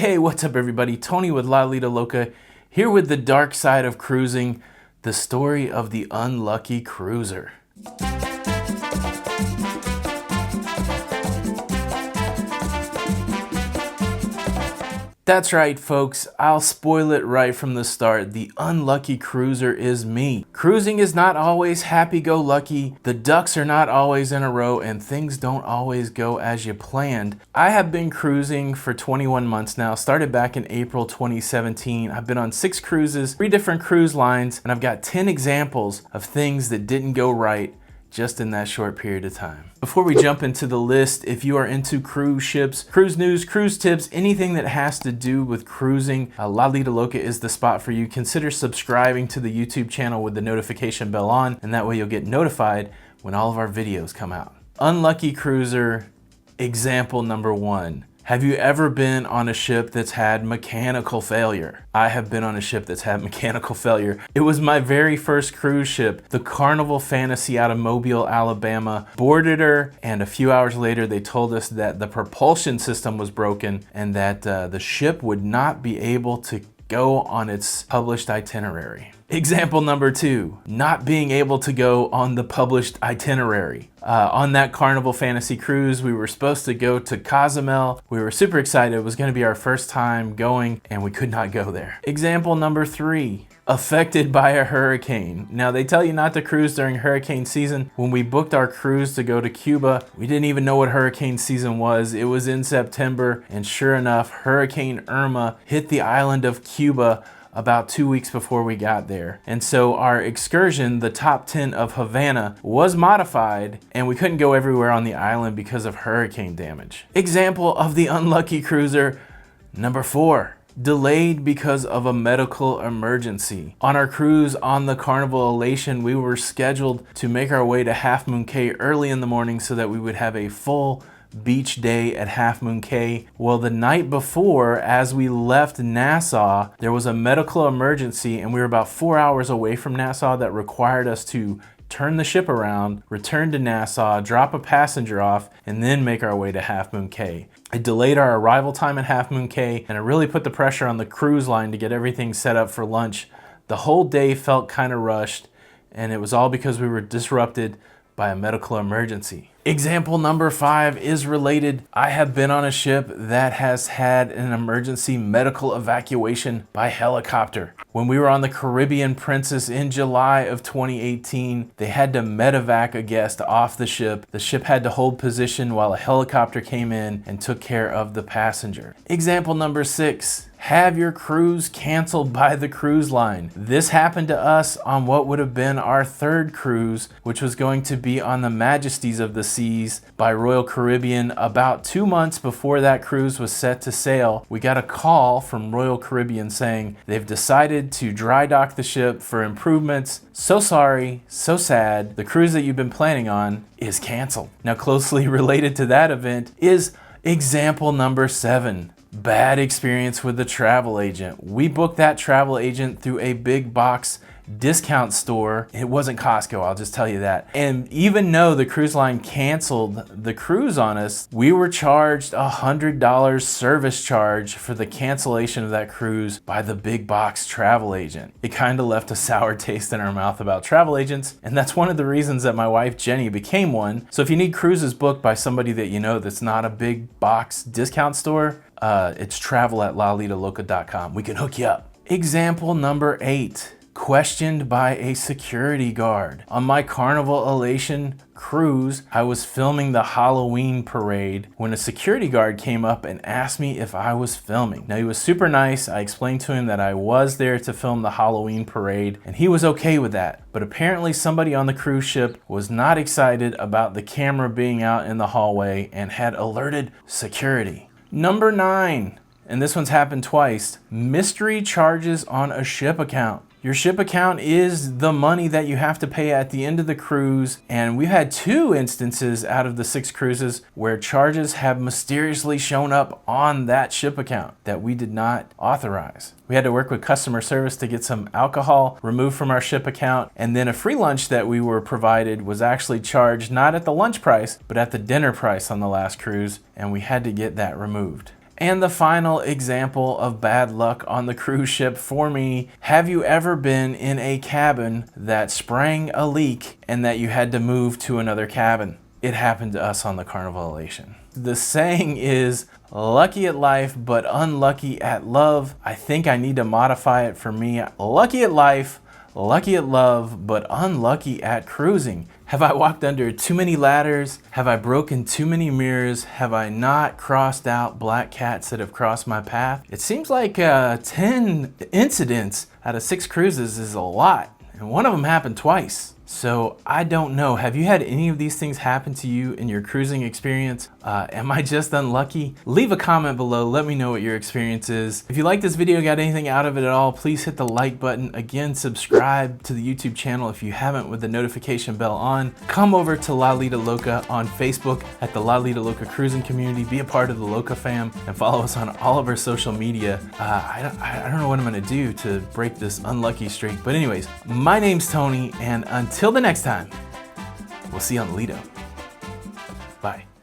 Hey, what's up everybody? Tony with Lido, Loca, here with the dark side of cruising, the story of the unlucky cruiser. That's right, folks. I'll spoil it right from the start. The unlucky cruiser is me. Cruising is not always happy-go-lucky. The ducks are not always in a row, and things don't always go as you planned. I have been cruising for 21 months now. Started back in April 2017. I've been on 6 cruises, 3 different cruise lines, and I've got 10 examples of things that didn't go right just in that short period of time. Before we jump into the list, if you are into cruise ships, cruise news, cruise tips, anything that has to do with cruising, Lido Loca is the spot for you. Consider subscribing to the YouTube channel with the notification bell on, and that way you'll get notified when all of our videos come out. Unlucky cruiser, example number 1. Have you ever been on a ship that's had mechanical failure? I have been on a ship that's had mechanical failure. It was my very first cruise ship, the Carnival Fantasy out of Mobile, Alabama. Boarded her, and a few hours later they told us that the propulsion system was broken and that the ship would not be able to go on its published itinerary. Example number 2, not being able to go on the published itinerary. On that Carnival Fantasy cruise, we were supposed to go to Cozumel. We were super excited. It was going to be our first time going, and we could not go there. Example number 3, affected by a hurricane. Now, they tell you not to cruise during hurricane season. When we booked our cruise to go to Cuba, we didn't even know what hurricane season was. It was in September, and sure enough, Hurricane Irma hit the island of Cuba about 2 weeks before we got there. And so our excursion, the top 10 of Havana, was modified, and we couldn't go everywhere on the island because of hurricane damage. Example of the unlucky cruiser, number 4. Delayed because of a medical emergency. On our cruise on the Carnival Elation, we were scheduled to make our way to Half Moon Cay early in the morning so that we would have a full beach day at Half Moon Cay. Well, the night before, as we left Nassau, there was a medical emergency, and we were about 4 hours away from Nassau that required us to turn the ship around, return to Nassau, drop a passenger off, and then make our way to Half Moon Cay. It delayed our arrival time at Half Moon Cay, and it really put the pressure on the cruise line to get everything set up for lunch. The whole day felt kind of rushed, and it was all because we were disrupted by a medical emergency. Example number 5 is related. I have been on a ship that has had an emergency medical evacuation by helicopter. When we were on the Caribbean Princess in July of 2018, they had to medevac a guest off the ship. The ship had to hold position while a helicopter came in and took care of the passenger. Example number 6. Have your cruise canceled by the cruise line. This happened to us on what would have been our 3rd cruise, which was going to be on the Majesties of the Seas by Royal Caribbean. About 2 months before that cruise was set to sail, we got a call from Royal Caribbean saying they've decided to dry dock the ship for improvements. So sorry, so sad, the cruise that you've been planning on is canceled. Now, closely related to that event is example number 7. Bad experience with the travel agent. We booked that travel agent through a big box discount store. It wasn't Costco, I'll just tell you that. And even though the cruise line canceled the cruise on us, we were charged $100 service charge for the cancellation of that cruise by the big box travel agent. It kind of left a sour taste in our mouth about travel agents, and that's one of the reasons that my wife Jenny became one. So if you need cruises booked by somebody that you know that's not a big box discount store, it's travel@lalidoloca.com. We can hook you up. Example number 8. Questioned by a security guard. On my Carnival Elation cruise, I was filming the Halloween parade when a security guard came up and asked me if I was filming. Now, he was super nice. I explained to him that I was there to film the Halloween parade, and he was okay with that. But apparently somebody on the cruise ship was not excited about the camera being out in the hallway and had alerted security. Number 9, and this one's happened twice, mystery charges on a ship account. Your ship account is the money that you have to pay at the end of the cruise, and we've had 2 instances out of the 6 cruises where charges have mysteriously shown up on that ship account that we did not authorize. We had to work with customer service to get some alcohol removed from our ship account, and then a free lunch that we were provided was actually charged not at the lunch price, but at the dinner price on the last cruise, and we had to get that removed. And the final example of bad luck on the cruise ship for me, have you ever been in a cabin that sprang a leak and that you had to move to another cabin? It happened to us on the Carnivalation. The saying is, lucky at life, but unlucky at love. I think I need to modify it for me. Lucky at life, lucky at love, but unlucky at cruising. Have I walked under too many ladders? Have I broken too many mirrors? Have I not crossed out black cats that have crossed my path? It seems like 10 incidents out of 6 cruises is a lot, and one of them happened twice. So I don't know. Have you had any of these things happen to you in your cruising experience? Am I just unlucky? Leave a comment below. Let me know what your experience is. If you like this video, got anything out of it at all, please hit the like button. Again, subscribe to the YouTube channel if you haven't with the notification bell on. Come over to Lido Loca on Facebook at the Lido Loca Cruising Community. Be a part of the Loca fam and follow us on all of our social media. I don't know what I'm gonna do to break this unlucky streak. But anyways, my name's Tony, and until the next time, we'll see you on the Lido. Bye.